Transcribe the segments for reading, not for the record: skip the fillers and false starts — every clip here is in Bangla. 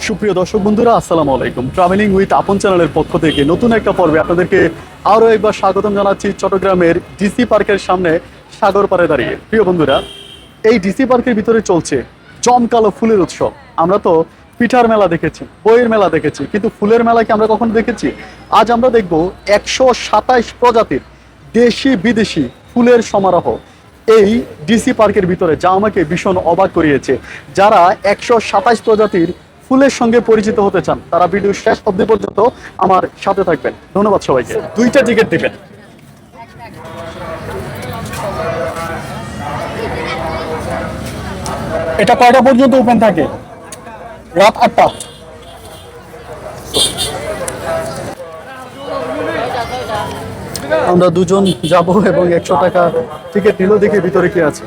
সুপ্রিয় দর্শক বন্ধুরা, আসসালামু আলাইকুম। ট্রাভেলিং উইথ আপন চ্যানেলের পক্ষ থেকে নতুন একটা পর্বে আপনাদেরকে আরও একবার স্বাগতম জানাচ্ছি চট্টগ্রামের ডিসি পার্কের সামনে সাগর পাড়ে দাঁড়িয়ে। প্রিয় বন্ধুরা, এই ডিসি পার্কের ভিতরে চলছে জমকালো ফুলের উৎসব। আমরা তো পিঠার মেলা দেখেছি, বইয়ের মেলা দেখেছি, কিন্তু ফুলের মেলা কি আমরা কখনো দেখেছি? আজ আমরা দেখব 127 প্রজাতির দেশি বিদেশি ফুলের সমারোহ এই ডিসি পার্কের ভিতরে, যা আমাকে ভীষণ অবাক করিয়েছে। যারা 127 প্রজাতির ফুলের সঙ্গে পরিচিত হতে চান তারা ভিডিও শেষ অবধি পর্যন্ত আমার সাথে থাকবেন। ধন্যবাদ সবাইকে। 2টা টিকিট দিবেন। এটা কয়টা পর্যন্ত ওপেন থাকে? রাত 8টা। আমরা দুজন যাব এবং 100 টাকা টিকিট নিল, দেখে ভিতরে কি আছে।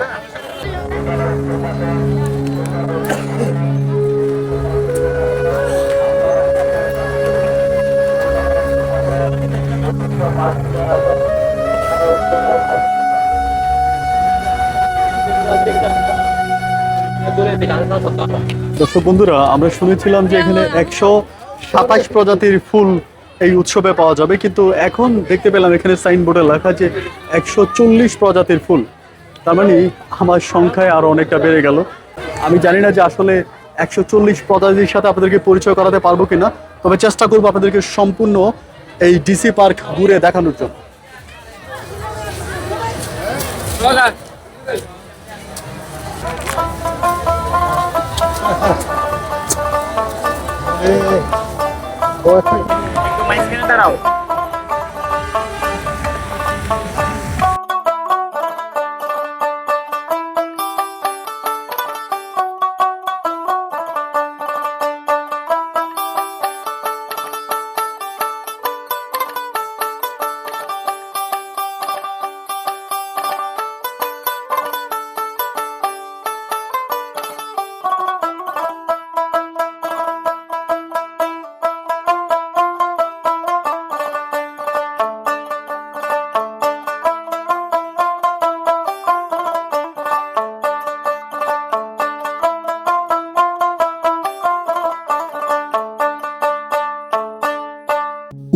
দর্শক বন্ধুরা, আমরা শুনেছিলাম যে এখানে 127 প্রজাতির ফুল এই উৎসবে পাওয়া যাবে, কিন্তু এখন দেখতে পেলাম এখানে সাইনবোর্ডে লেখা যে 140 প্রজাতির ফুল। তার মানে আমার সংখ্যায় আরো অনেকটা বেড়ে গেল। আমি জানি না যে আসলে 140 প্রজাতির সাথে আপনাদেরকে পরিচয় করাতে পারবো কিনা, তবে চেষ্টা করবো আপনাদেরকে সম্পূর্ণ এই ডিসি পার্ক ঘুরে দেখানোর জন্য। দাঁড়াও।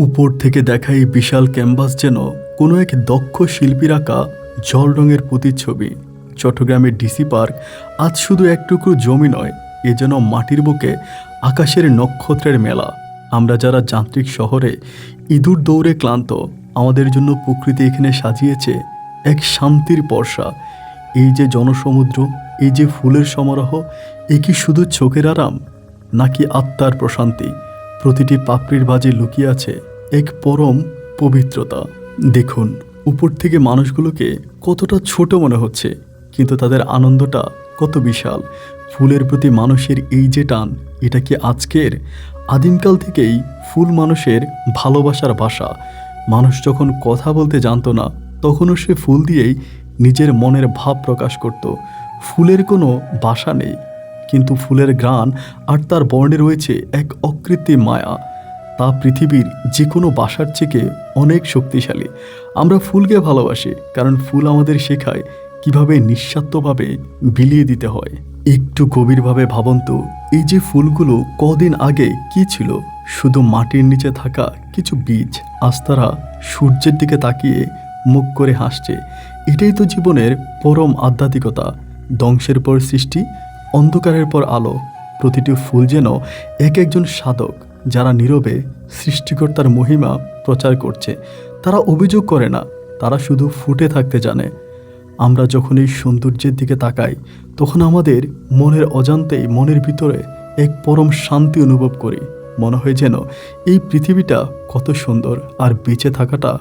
উপর থেকে দেখা এই বিশাল ক্যানভাস যেন কোনো এক দক্ষ শিল্পীর আঁকা জল রঙের প্রতিচ্ছবি। চট্টগ্রামের ডিসি পার্ক আজ শুধু একটুকরো জমি নয়, এ যেন মাটির বুকে আকাশের নক্ষত্রের মেলা। আমরা যারা যান্ত্রিক শহরে ইঁদুর দৌড়ে ক্লান্ত, আমাদের জন্য প্রকৃতি এখানে সাজিয়েছে এক শান্তির বর্ষা। এই যে জনসমুদ্র, এই যে ফুলের সমারোহ, এ কি শুধু চোখের আরাম নাকি আত্মার প্রশান্তি? প্রতিটি পাপড়ির বাজে লুকিয়ে আছে এক পরম পবিত্রতা। দেখুন, উপর থেকে মানুষগুলোকে কতটা ছোট মনে হচ্ছে, কিন্তু তাদের আনন্দটা কত বিশাল। ফুলের প্রতি মানুষের এই যে টান, এটা কি আজকের? আদিমকাল থেকেই ফুল মানুষের ভালোবাসার ভাষা। মানুষ যখন কথা বলতে জানতো না, তখনও সে ফুল দিয়েই নিজের মনের ভাব প্রকাশ করত। ফুলের কোনো ভাষা নেই, কিন্তু ফুলের ঘ্রাণ আর তার বর্ণে রয়েছে এক অকৃত্রিম মায়া। তা পৃথিবীর যে কোনো বাসার থেকে অনেক শক্তিশালী। আমরা ফুলকে ভালোবাসি কারণ ফুল আমাদের শেখায় কিভাবে নিঃস্বার্থভাবে বিলিয়ে দিতে হয়। একটু গভীরভাবে ভাবুন তো, এই যে ফুলগুলো কদিন আগে কি ছিল? শুধু মাটির নিচে থাকা কিছু বীজ। আজ তারা সূর্যের দিকে তাকিয়ে মুখ করে হাসছে। এটাই তো জীবনের পরম আধ্যাত্মিকতা। ধ্বংসের পর সৃষ্টি, অন্ধকারের পর আলো। প্রতিটি ফুল যেন এক একজন সাধক, যারা নীরবে সৃষ্টিকর্তার মহিমা প্রচার করছে। তারা অভিযোগ করে না, তারা শুধু ফুটে থাকতে জানে। আমরা যখন এই সৌন্দর্যের দিকে তাকাই, তখন আমাদের মনের অজান্তেই মনের ভিতরে এক পরম শান্তি অনুভব করি। মনে হয় যেন এই পৃথিবীটা কত সুন্দর, আর বেঁচে থাকাটা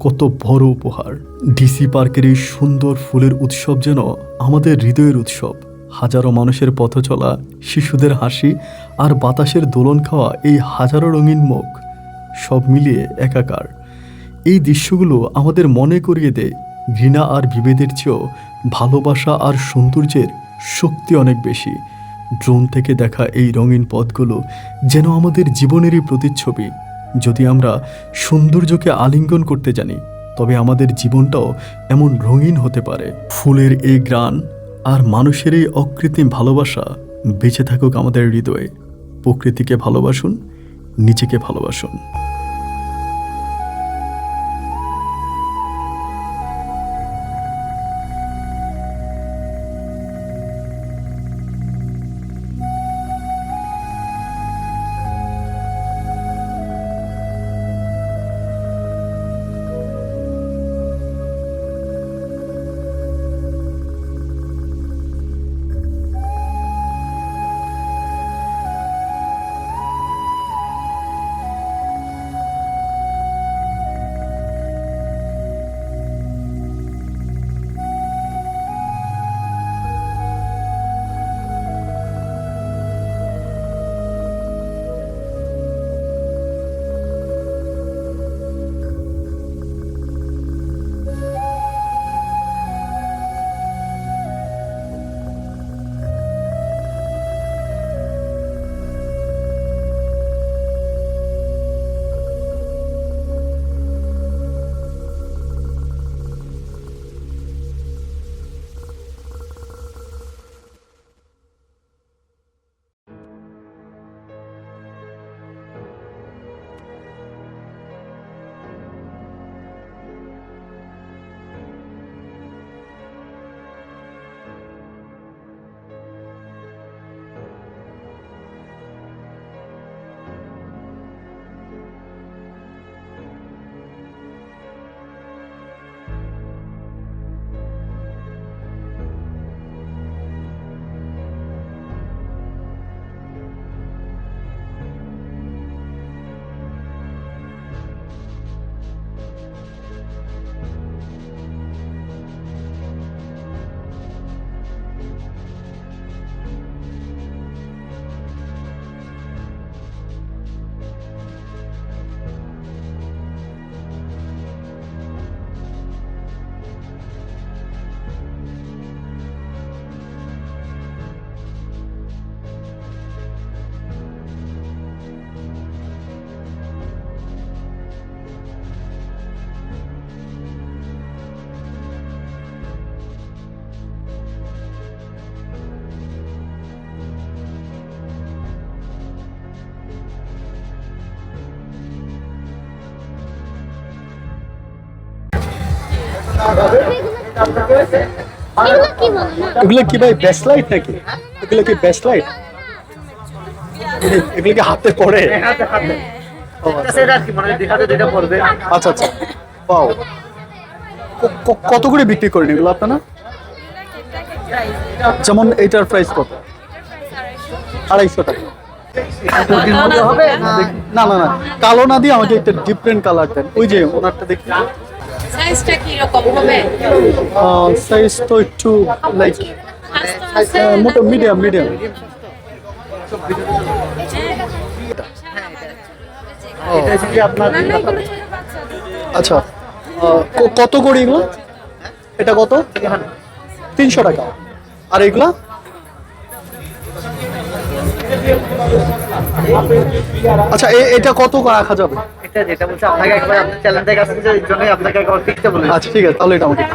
কত বড় উপহার। ডিসি পার্কের এই সুন্দর ফুলের উৎসব যেন আমাদের হৃদয়ের উৎসব। হাজারো মানুষের পথ চলা, শিশুদের হাসি আর বাতাসের দোলন খাওয়া, এই হাজারো রঙিন মুখ সব মিলিয়ে একাকার। এই দৃশ্যগুলো আমাদের মনে করিয়ে দেয় ঘৃণা আর বিভেদের চেয়েও ভালোবাসা আর সৌন্দর্যের শক্তি অনেক বেশি। ড্রোন থেকে দেখা এই রঙিন পথগুলো যেন আমাদের জীবনেরই প্রতিচ্ছবি। যদি আমরা সৌন্দর্যকে আলিঙ্গন করতে জানি, তবে আমাদের জীবনটাও এমন রঙিন হতে পারে। ফুলের এই ঘ্রাণ আর মানুষের এই অকৃত্রিম ভালোবাসা বেঁচে থাকুক আমাদের হৃদয়ে। প্রকৃতিকে ভালোবাসুন, নিজেকে ভালোবাসুন। এগুলো কি ভাই ব্যাসলাইট নাকি? এগুলো কি ব্যাসলাইট? এগুলো কি হাতে পড়ে? আচ্ছা আচ্ছা, পাও কত করে বিক্রি করেন এগুলো আপনারা? যেমন এইটার প্রাইস কত? 250 টাকা। না না না, কালো না দিয়ে আমাকে একটা ডিফারেন্ট কালার দেন। ওই যে ওনারটা দেখি, সাইজটা কি রকম হবে? সাইজ তো একটু লাইক মোটা মিডিয়াম মিডিয়াম। আচ্ছা, কত করে এগুলো? এটা কত? 300 টাকা। আর এগুলা? আচ্ছা, এটা কত রাখা যাবে? এটা যেটা বলছে আপনাকে একবার আপনার চ্যালেঞ্জ থেকে আসছে এর জন্যই আপনাকে একবার ফিক্সটা বলে। আচ্ছা ঠিক আছে, তাহলে এটা আমাকে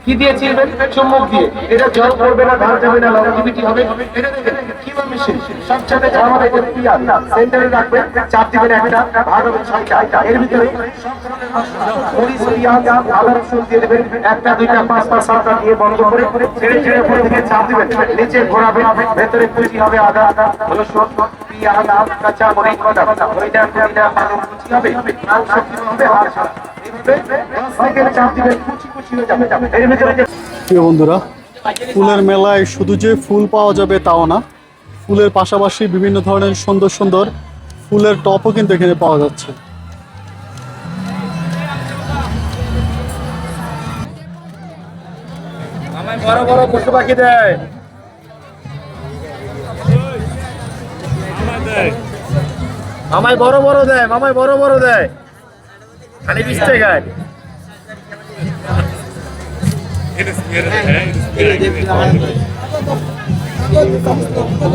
কি দিয়ে ছিলবেন? চুম্বক দিয়ে। এটা জল পড়বে না, ধার যাবে না, লংজিভিটি হবে। এটা দেখেন কিমা মেশিন, সবচেয়ে আমাদের এটা পিয়ার সেন্টারে রাখবেন, চাপ দিবেন একটা, ভাগ হবে 6টা। এর ভিতরে সব ধরনের মশলা, মরিচ, পেঁয়াজ, আদা, রসুন দিয়ে দেবেন, 1টা 2টা 5টা 7টা দিয়ে বন্ধ করে ছেড়ে ছেড়ে উপর দিকে চাপ দিবেন, নিচে ঘোরাবেন, ভেতরে কুচি হবে আদা, রসুন, পেঁয়াজ, কাঁচা মরিচ, ওইটা পুরিটা পালং কুচি হবে, মাংস কিমা হবে, আর প্রিয় বন্ধুরা, ফুলের মেলায় শুধু যে ফুল পাওয়া যাবে তাও না, ফুলের পাশাপাশি বিভিন্ন ধরনের সুন্দর সুন্দর ফুলের টপও কিন্তু এখানে পাওয়া যাচ্ছে। আমায় বড় বড় পশু পাখি দেয়, আমায় বড় বড় দেয়, মামায় বড় বড় দেয়, খালি 20 টাকায়।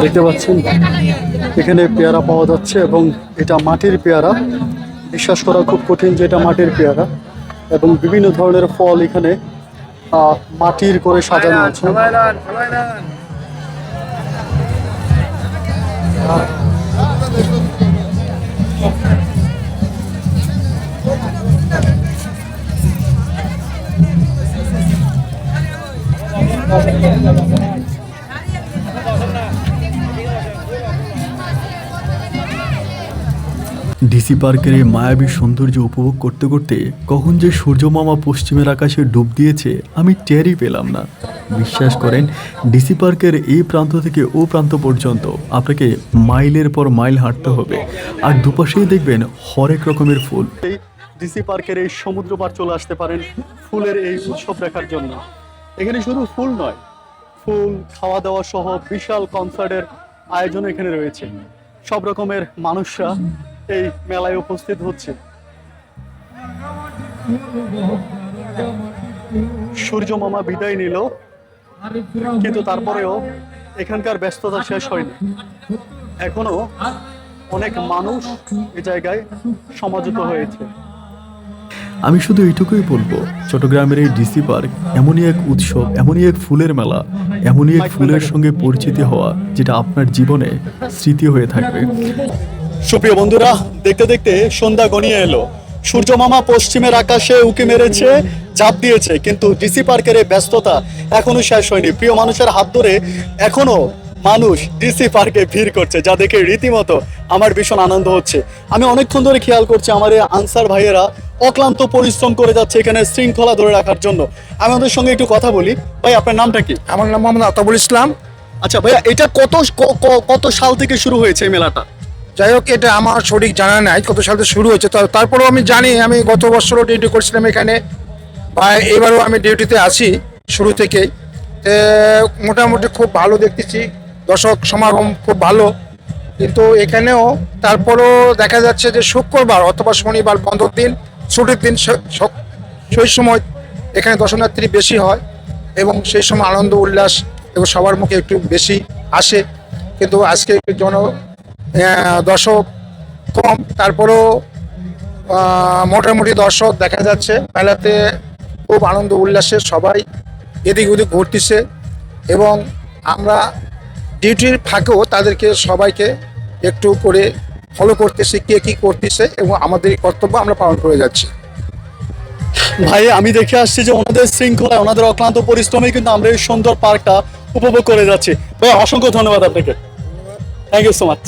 দেখতে পাচ্ছেন এখানে পেয়ারা পাওয়া যাচ্ছে এবং এটা মাটির পেয়ারা। বিশ্বাস করা খুব কঠিন যে এটা মাটির পেয়ারা, এবং বিভিন্ন ধরনের ফল এখানে মাটির করে সাজানো আছে। ডিসি পার্কের এই মায়াবী সৌন্দর্য উপভোগ করতে করতে কখন যে সূর্যমামা পশ্চিমের আকাশে ডুব দিয়েছে আমি টেরই পেলাম না। বিশ্বাস করেন, ডিসি পার্কের এই প্রান্ত থেকে ও প্রান্ত পর্যন্ত আপনাকে মাইলের পর মাইল হাঁটতে হবে, আর দুপাশেই দেখবেন হরেক রকমের ফুল। এই ডিসি পার্কের এই সমুদ্র পার চলে আসতে পারেন ফুলের এই উৎসব দেখার জন্য। এখানে শুধু ফুল নয়, ফুল, খাওয়া দাওয়া সহ বিশাল কনসার্টের আয়োজন এখানে রয়েছে। সব রকমের মানুষরা এই মেলায় উপস্থিত হচ্ছে। সূর্য মামা বিদায় নিল, কিন্তু তারপরেও এখানকার ব্যস্ততা শেষ হয়নি। এখনো অনেক মানুষ এই জায়গায় সমাগত হয়েছে। আমি শুধু এইটুকুই বলবো, চট্টগ্রামের এই ডিসি পার্ক এমনই এক উৎসব, এমনই এক ফুলের মেলা, এমনই এক ফুলের সঙ্গে পরিচিতি হওয়া যেটা আপনার জীবনে স্মৃতি হয়ে থাকবে। সুপ্রিয় বন্ধুরা, দেখতে দেখতে সন্ধ্যা গনিয়ে এলো। সূর্য মামা পশ্চিমের আকাশে উঁকি মেরেছে, ঝাঁপ দিয়েছে, কিন্তু ডিসি পার্কের এই ব্যস্ততা এখনো শেষ হয়নি। প্রিয় মানুষের হাত ধরে এখনো মানুষ ডিসি পার্কে ভিড় করছে, যা দেখে রীতিমতো আমার ভীষণ আনন্দ হচ্ছে। আমি অনেকক্ষণ ধরে খেয়াল করছি আমার এই আনসার ভাইয়েরা অক্লান্ত পরিশ্রম করে যাচ্ছে এখানে শৃঙ্খলা ধরে রাখার জন্য। আমি ওদের সঙ্গে একটু কথা বলি। ভাই, আপনার নামটা কি? আমার নাম মোহাম্মদ আতাবুল ইসলাম। আচ্ছা ভাইয়া, এটা কত সাল থেকে শুরু হয়েছে এই মেলাটা? যাই হোক, এটা আমার সঠিক জানা নাই কত সাল থেকে শুরু হয়েছে, তারপরেও আমি জানি আমি গত বছরও ডিউটি করছিলাম এখানে, বা এবারও আমি ডিউটিতে আছি শুরু থেকেই। মোটামুটি খুব ভালো দেখতেছি, দর্শক সমাগম খুব ভালো। কিন্তু এখানেও তারপরও দেখা যাচ্ছে যে শুক্রবার অথবা শনিবার বন্ধর দিন, ছুটির দিন, সেই সময় এখানে দর্শনার্থী বেশি হয় এবং সেই সময় আনন্দ উল্লাস এবং সবার মুখে একটু বেশি আসে। কিন্তু আজকে একটু দর্শক কম, তারপরেও মোটামুটি দর্শক দেখা যাচ্ছে। মেলাতে খুব আনন্দ উল্লাসে সবাই এদিক ওদিক ঘুরতেছে, এবং আমরা ডিউটির ফাঁকেও তাদেরকে সবাইকে একটু করে ফলো করতেছি, কে কী করতেছে, এবং আমাদের কর্তব্য আমরা পালন করে যাচ্ছি। ভাই, আমি দেখে আসছি যে ওনাদের শৃঙ্খলা, ওনাদের অক্লান্ত পরিশ্রমে কিন্তু আমরা এই সুন্দর পার্কটা উপভোগ করে যাচ্ছি। ভাই, অসংখ্য ধন্যবাদ আপনাকে। Thank you so much.